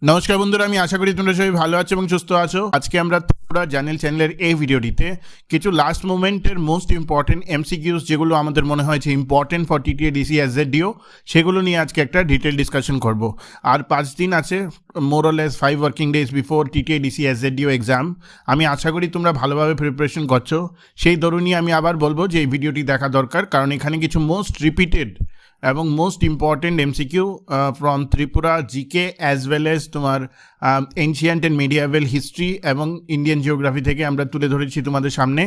নমস্কার বন্ধুরা, আমি আশা করি তোমরা সবাই ভালো আছো এবং সুস্থ আছো। আজকে আমরা ত্রিপুরা জার্নাল চ্যানেলের এই ভিডিওটিতে কিছু লাস্ট মোমেন্টের মোস্ট ইম্পর্টেন্ট এমসিকিউস যেগুলো আমাদের মনে হয় যে ইম্পর্টেন্ট ফর টিটিএ ডিসি এসজেডিও, সেগুলো নিয়ে আজকে একটা ডিটেল ডিসকাশন করব। আর 5 দিন আছে, more or less 5 working days before TTA DC SJDO exam. আমি আশা করি তোমরা ভালোভাবে প্রিপারেশন করছো। সেই দরুনই আমি আবার বলবো যে এই ভিডিওটি দেখা দরকার, কারণ এখানে কিছু মোস্ট রিপিটেড এবং most important MCQ from Tripura GK as well as তোমার এনশিয়েন্ট অ্যান্ড মিডিয়াভেল হিস্ট্রি এবং ইন্ডিয়ান জিওগ্রাফি থেকে আমরা তুলে ধরেছি তোমাদের সামনে।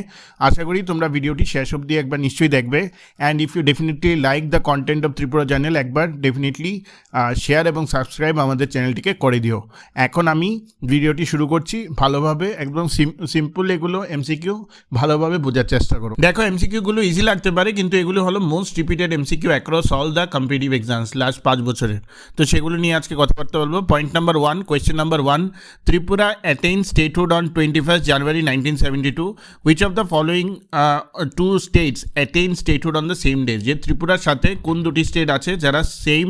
আশা করি তোমরা ভিডিওটি শেষ অবধি একবার নিশ্চয়ই দেখবে। And if you definitely like the content of Tripura channel, একবার ডেফিনেটলি শেয়ার এবং সাবস্ক্রাইব আমাদের চ্যানেলটিকে করে দিও। এখন আমি ভিডিওটি শুরু করছি। ভালোভাবে একদম সিম্পল এগুলো এমসিকিউ, ভালোভাবে বোঝার চেষ্টা করো। দেখো, এমসিকিউগুলো ইজি লাগতে পারে, কিন্তু এগুলো হলো most repeated MCQ across all the competitive exams last 5 বছরের। তো সেগুলো নিয়ে আজকে কথাবার্তা বলবো। Point number 1, question number 1, Tripura attained statehood on 21st January 1972. Which of the following two states attained statehood on the same day? যে ত্রিপুরার সাথে কোন দুটি স্টেট আছে যারা সেম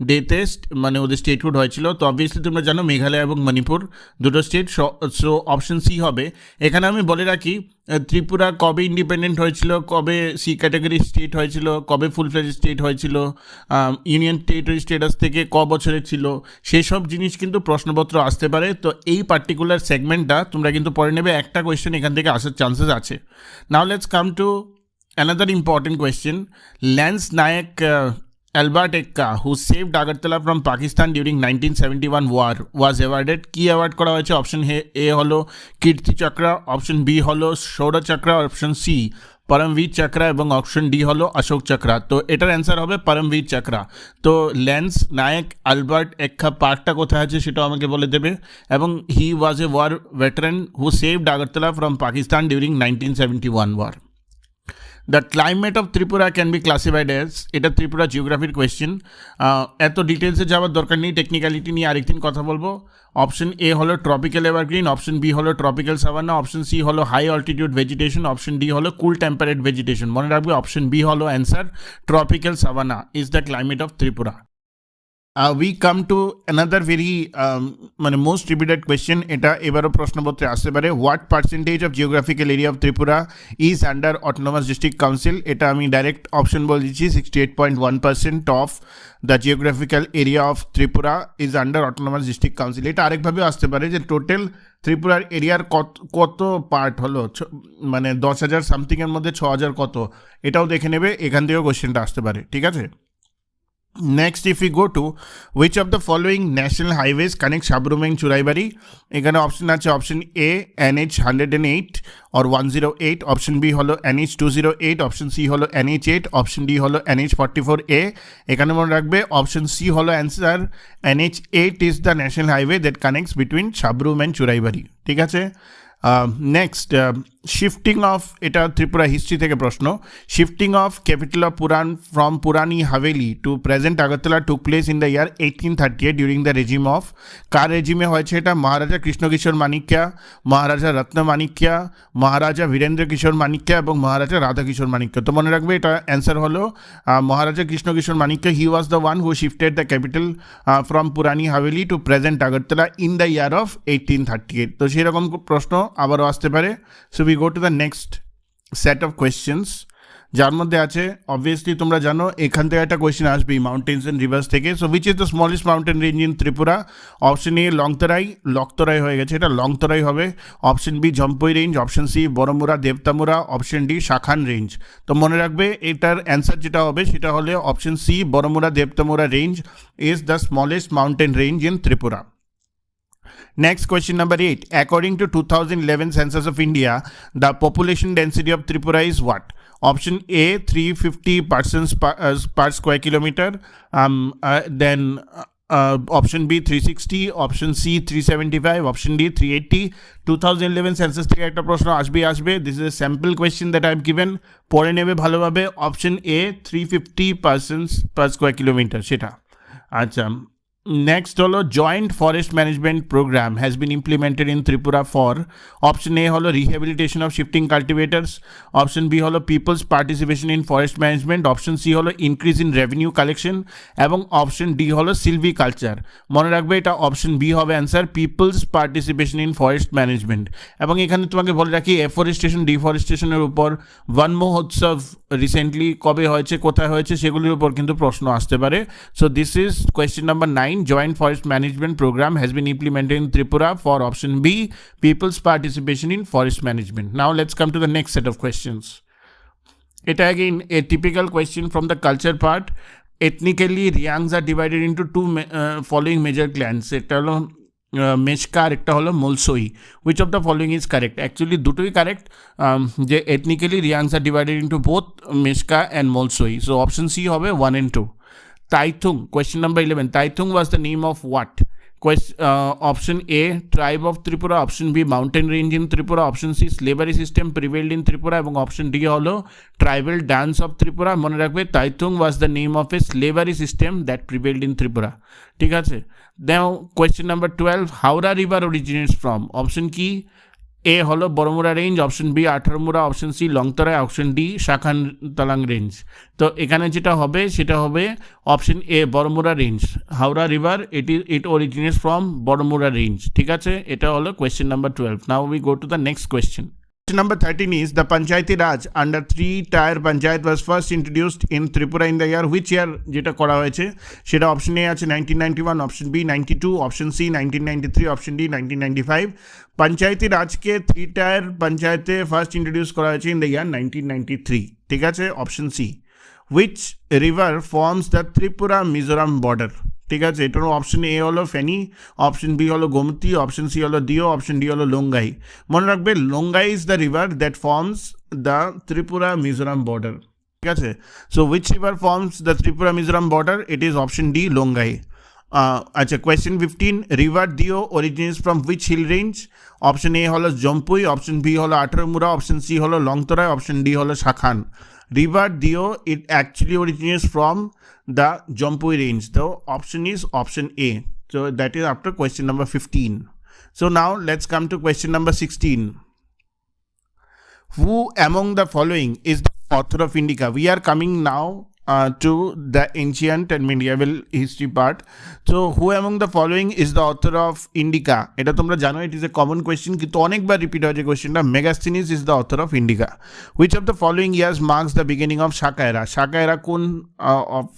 ডেতে মানে ওদের স্টেটহুড হয়েছিল? তো অবভিয়াসলি তোমরা জানো মেঘালয় এবং মণিপুর দুটো স্টেট। সো অপশন সি হবে। এখানে আমি বলে রাখি, ত্রিপুরা কবে ইন্ডিপেন্ডেন্ট হয়েছিল, কবে সি ক্যাটাগরি স্টেট হয়েছিল, কবে ফুল ফ্লেজ স্টেট হয়েছিল, ইউনিয়ন টেরিটরি স্টেটাস থেকে বছরে ছিল, সেসব জিনিস কিন্তু প্রশ্নপত্র আসতে পারে। তো এই পার্টিকুলার সেগমেন্টটা তোমরা কিন্তু পড়ে নেবে, একটা কোয়েশ্চেন এখান থেকে আসার চান্সেস আছে। Now let's come to another important question. Lance Naik Albert Ekka, who saved Agartala from Pakistan during 1971 war, was awarded কি অ্যাওয়ার্ড করা হয়েছে? অপশন এ হলো কীর্তি চক্রা, অপশন বি হলো সৌর চক্রা, অপশন সি পরমবীর চক্রা এবং অপশন ডি হলো অশোক চক্রা। তো এটার অ্যান্সার হবে পরমবীর চক্রা। তো ল্যান্স নায়ক আলবার্ট এক্কা পার্কটা কোথায় আছে সেটাও আমাকে বলে দেবে। এবং he was a war veteran who saved Agartala from Pakistan during 1971 war. The climate of Tripura can be classified as, এটা ত্রিপুরা জিওগ্রাফির কোয়েশ্চেন। এত ডিটেলসে যাওয়ার দরকার নেই, টেকনিক্যালিটি নিয়ে আরেকদিন কথা বলবো। অপশন এ হলো ট্রপিক্যাল এভারগ্রিন, অপশন বি হলো ট্রপিক্যাল সাভানা, অপশন সি হলো high altitude vegetation, option D হলো কুল টেম্পারেট ভেজিটেশন। মনে রাখবে অপশন বি হলো answer, tropical savanna is the climate of Tripura. We come to another very মানে most repeated question, এটা এবারও প্রশ্নপত্রে আসতে পারে। What percentage of geographical area of Tripura is under autonomous district council? এটা আমি ডাইরেক্ট অপশন বলে দিচ্ছি, 68.1% of the geographical area of Tripura is under autonomous district council. এটা আরেকভাবে আসতে পারে যে টোটাল ত্রিপুরার এরিয়ার কত পার্ট হলো, মানে 10,000 সামথিংয়ের মধ্যে 6,000 কত, এটাও দেখে নেবে। এখান থেকেও কোয়েশ্চেনটা আসতে পারে, ঠিক আছে? Next, if we go to which of the following national highways connect Sabrum and Churaibari? এখানে অপশন আছে option A NH 108 or 108, option B হলো NH 208, অপশন সি হলো NH 8, অপশন ডি হলো NH 44A। এখানে মনে রাখবে অপশন সি হলো answer, NH 8 is the national highway that connects between Sabrum and Churaibari, ঠিক আছে? নেক্সট, শিফটিং অফ, এটা ত্রিপুরা হিস্ট্রি থেকে প্রশ্ন। Shifting of capital of Puran from Purani Haveli to present Agartala took place in the year 1838 during the regime of, কার রেজিমে হয়েছে এটা? মহারাজা কৃষ্ণকিশোর মানিক্যা, মহারাজা রত্ন মানিক্যা, মহারাজা বীরেন্দ্র কিশোর মানিক্যা এবং মহারাজা রাধাকিশোর মানিক্যা। তো মনে রাখবে এটা অ্যান্সার হলো Maharaja Krishna Kishore Manikya. He was the one who shifted the capital from Purani Haveli to present Agartala in the year of 1838। তো সেরকম প্রশ্ন আবারও আসতে পারে। So we go to the next set of questions, যার মধ্যে আছে অবভিয়াসলি তোমরা জানো এখান থেকে একটা কোয়েশ্চেন আসবে মাউন্টেন্স অ্যান্ড রিভার্স থেকে। So which is the smallest mountain range in Tripura? Option A Longtharai হয়ে গেছে, এটা লংতরাই হবে। Option B Jampui range, option C Baramura Debtamura, option D Shakhan range. তো মনে রাখবে এটার অ্যান্সার যেটা হবে সেটা হলে option C Baramura Debtamura range is the smallest mountain range in Tripura. Next, question number 8. According to 2011 Census of India, the population density of Tripura is what? Option A 350 persons per square kilometer. Then option B 360, option C 375, option D 380. 2011 census থেকে একটা প্রশ্ন আসবে। This is a sample question that I have given. পড়ে নেবে ভালোভাবে। Option A 350 persons per square kilometer সেটা। আচ্ছা, next হলো joint forest management programme has been implemented in Tripura for option A হলো rehabilitation of shifting cultivators, option B হলো people's participation in forest management, option C হলো increase in revenue collection এবং option D হলো silviculture. মনে রাখবে এটা option B হবে answer, people's participation in forest management. এবং এখানে তোমাকে বলে রাখি এফরেস্টেশন ডিফরেস্টেশনের উপর বন মহোৎসব রিসেন্টলি কবে হয়েছে, কোথায় হয়েছে, সেগুলির উপর কিন্তু প্রশ্ন আসতে পারে। So this is question number 9. Joint Forest Management Program has been implemented in Tripura for option B, people's participation in forest management. Now let's come to the next set of questions. It again a typical question from the culture part. Ethnically, Riangs are divided into two following major clans. Eta holo Meshka আর একটা হলো Molsoi. Which of the following is correct? Actually দুটোই correct. যে ethnically Riangs are divided into both Meshka and Molsoi. So option C হবে 1 and 2. Taithung, question number 11. Taithung was the name of what? Option A, tribe of Tripura. Option B, mountain range in Tripura. Option C, slavery system prevailed in Tripura. এবং option D হলো tribal dance of Tripura. মনে রাখবে Taithung was the name of a slavery system that prevailed in Tripura. ঠিক আছে? Now question number 12. Howrah river originates from? Option কি? A হলো Baramura range, option B Atharamura, option C Longtharai, option D Shakhan Tlang range. তো এখানে যেটা হবে সেটা হবে option A Baramura range. Howrah river it originates from Baramura range. ঠিক আছে, এটা হলো question number 12. Now we go to the next question. Number 13 is the Panchayati Raj under 3-tier Panchayat was first introduced in Tripura in the year which year? যেটা করা হয়েছে সেটা option A আছে 1991, option B 92, option C 1993, option D 1995. Panchayati রাজকে 3-tier পঞ্চায়েতে first introduce করা হয়েছে in the ইয়ার 1993. ঠিক আছে, option C. Which river forms the Tripura Mizoram border? ঠিক আছে, এটার অপশন এ হলো ফেনী, অপশন বি হলো গোমতী, অপশন সি হলো দিও, অপশন ডি হলো লোঙ্গাই। মনে রাখবে Longai is the river that forms the Tripura Mizoram border. ঠিক আছে, so which river forms the Tripura Mizoram border? It is option D Longai. আচ্ছা, question 15. River Deo originates from which hill range? Option A হলো জম্পুই, অপশন বি হলো আঠারোমুড়া, অপশন সি হলো লংতরাই, option D হলো Shakhan. River Dio, it actually originates from the Jampui range. The option is option A. So that is after question number 15. So now let's come to question number 16. Who among the following is the author of Indica? We are coming now to the ancient and medieval history part. So who among the following is the author of Indica? এটা তোমরা জানো, it is a common question কিন্তু অনেকবার repeat হয়েছে কোয়েশ্চেনটা। Megasthenes is the author of Indica. Which of the following years marks the beginning of Shaka era? Shaka era কোন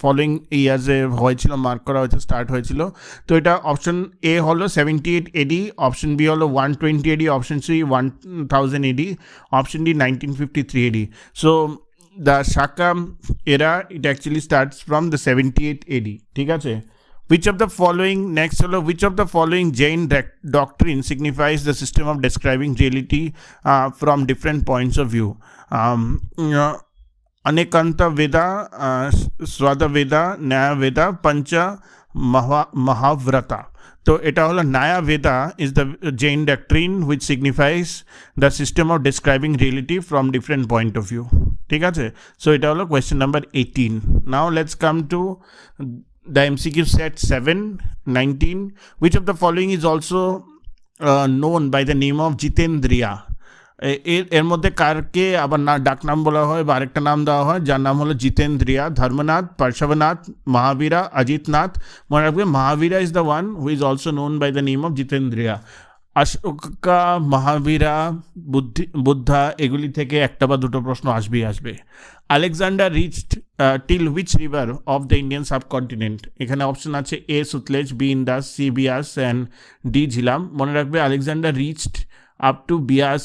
following years এ হয়েছিল, mark করা হয়েছে, স্টার্ট হয়েছিল? তো এটা অপশন এ হলো 78 AD, অপশন বি হলো 120 AD, option C 1000 AD, option D 1953 AD. So the Shaka era, it actually starts from the 78 AD. ঠিক আছে, which of the following, next হলো which of the following Jain doctrine signifies the system of describing reality from different points of view? Anekanta Veda, Swada Veda, Nyaya Veda, Pancha Mahavrata. তো এটা হলো Nayavada is the Jain doctrine which signifies the system of describing reality from different point of view. ঠিক আছে, so এটা হলো question number 18. Now let's come to the MCQ set 7, 19. Which of the following is also known by the name of Jitendriya? এর মধ্যে কারকে আবার ডাক নাম বলা হয় বা আরেকটা নাম দেওয়া হয় যার নাম হলো জিতেন্দ্রিয়া? ধর্মনাথ, পার্শবনাথ, মহাবীরা, অজিতনাথ। মনে রাখবে Mahavira is the one who is also known by the name of Jitendriya. Ashoka, Mahavira, Buddha, এগুলি থেকে একটা বা দুটো প্রশ্ন আসবে। Alexander reached till which river of the Indian subcontinent? এখানে অপশন আছে A Sutlej, B Indus, C Beas and D Jhelum. মনে রাখবে Alexander reached up to Beas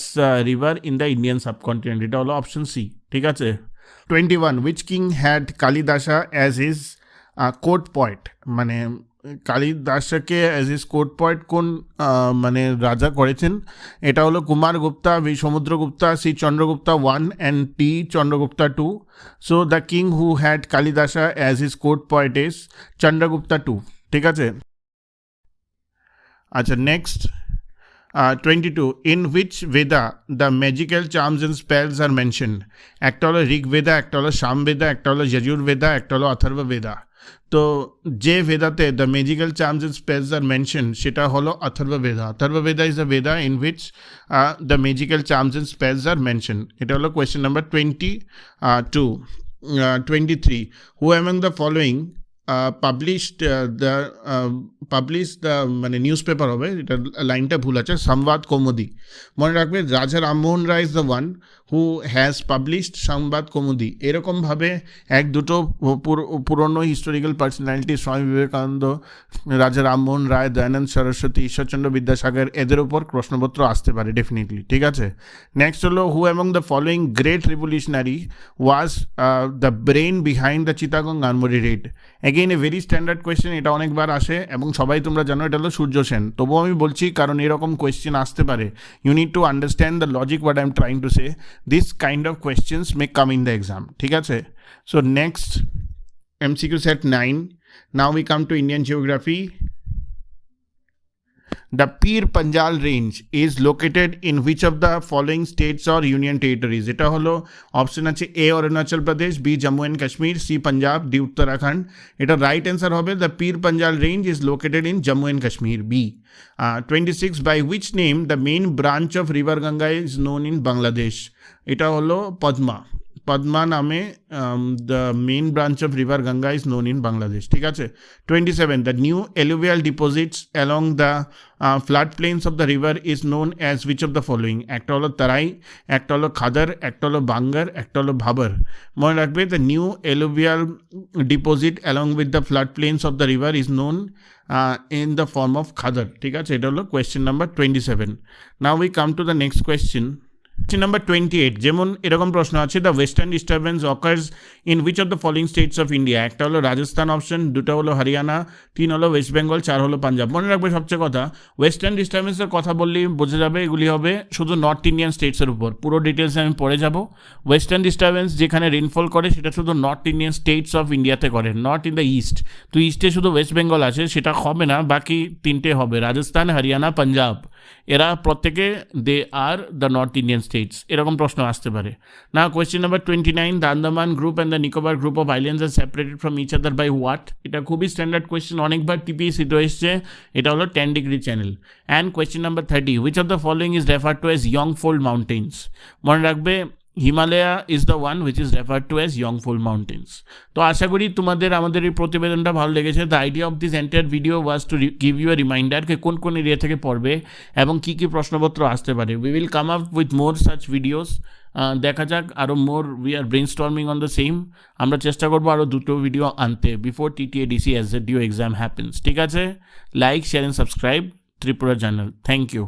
river in the Indian subcontinent. এটা হলো অপশন সি। ঠিক আছে, 21. Which king had Kalidasa as his court poet? মানে কালিদাসকে অ্যাজ হিজ কোর্ট পয়েট কোন মানে রাজা করেছেন? এটা হলো Kumar Gupta, B Samudragupta, C Chandragupta 1 and D Chandragupta 2. So the king who had Kalidasa as his court poet is Chandragupta 2. ঠিক আছে, আচ্ছা next 22. In which Veda the magical charms and spells are mentioned? একটা হলো ঋগ বেদা, একটা হলো সাম বেদা, একটা হলো যজুর বেদা, একটা হলো অথর্ব বেদা। তো যে ভেদাতে the magical charms and spells are mention সেটা হলো Atharva Veda. Atharva Veda is the Veda in which the magical charms and spells are mention. এটা হলো question number 23 who among the following published the মানে নিউজ পেপার হবে, এটা লাইনটা ভুল আছে, সংবাদ কৌমুদি। মনে রাখবে Raja Rammohan Roy is the one who has published Sambad Kaumudi. এরকমভাবে এক দুটো পুরনো হিস্টোরিক্যাল পার্সোনালিটি, স্বামী বিবেকানন্দ, রাজা রামমোহন রায়, দয়ানন্দ সরস্বতী, ঈশ্বরচন্দ্র বিদ্যাসাগর, এদের উপর প্রশ্নপত্র আসতে পারে ডেফিনেটলি, ঠিক আছে। নেক্সট হলো who among the following great revolutionary was the brain behind the Chittagong armoury raid. Again a very standard question, এটা অনেকবার আসে এবং সবাই তোমরা জানো এটা হলো সূর্য সেন। তবুও আমি বলছি কারণ এরকম কোয়েশ্চেন আসতে পারে, you need to understand the logic what I am trying to say, this kind of questions may come in the exam, ঠিক আছে। So next MCQ set 9. Now we come to Indian geography. The Pir Panjal range is located in which of the following states or union territories? এটা হলো option আছে A Arunachal Pradesh, B Jammu and Kashmir, C Punjab, D Uttarakhand. এটা right answer হবে the পীর Panjal range is located in Jammu and Kashmir, B। 26 by which name the main branch of river Ganga is known in Bangladesh? এটা হলো পদ্মা নামে the main branch of river Ganga is known in Bangladesh, ঠিক আছে। 27 the new alluvial deposits along the flood plains of the river is known as which of the following? একটা হলো তারাই, একটা হলো খাদর, একটা হলো বাঙ্গার, একটা হলো ভাবর। মনে রাখবে the new alluvial deposit along with the flood plains of the river is known in the form of Khadar, ঠিক আছে। এটা হলো question number 27। Now we come to the next question. Question number 28, যেমন এরকম প্রশ্ন আছে the western disturbance occurs in which of the following states of India? একটা হলো রাজস্থান অপশন, দুটো হলো হরিয়ানা, 3 হলো ওয়েস্ট বেঙ্গল, 4 হলো পাঞ্জাব। মনে রাখবে সবচেয়ে কথা, ওয়েস্টার্ন ডিস্টারবেন্সের কথা বললেই বোঝা যাবে এগুলি হবে শুধু নর্থ ইন্ডিয়ান স্টেটসের উপর। পুরো ডিটেলসে আমি পড়ে যাব। ওয়েস্টার্ন ডিস্টারবেন্স যেখানে রেনফল করে সেটা শুধু নর্থ ইন্ডিয়ান স্টেটস অফ ইন্ডিয়াতে করে, নট ইন দ্য ইস্ট। তো ইস্টে শুধু ওয়েস্ট বেঙ্গল আছে, সেটা হবে না, বাকি 3টে হবে রাজস্থান, হরিয়ানা, পাঞ্জাব। এরা প্রত্যেকে they are the north Indian states, এরকম প্রশ্ন আসতে পারে না। Question number 29 the Andaman group and the Nicobar group of islands are separated from each other by what? এটা খুবই স্ট্যান্ডার্ড কোয়েশ্চেন, অনেকবার টিপিএসসিতে এসছে। এটা হলো 10 degree channel. And question number 30 which of the following is referred to as young fold mountains? মনে রাখবে Himalaya is the one which is referred to as young fold mountains. তো আশা করি তোমাদের আমাদের এই প্রতিবেদনটা ভালো লেগেছে। The idea of this entire video was to give you a reminder কে কোন কোন এরিয়া থেকে পড়বে এবং কী কী প্রশ্নপত্র আসতে পারে। We will come up with more such videos. দেখা যাক আরও more, we are brain storming on the same. আমরা চেষ্টা করবো আরও 2টো ভিডিও আনতে before TTADC SZDO exam happens, ঠিক আছে। Like, share and subscribe Tripura channel. Thank you.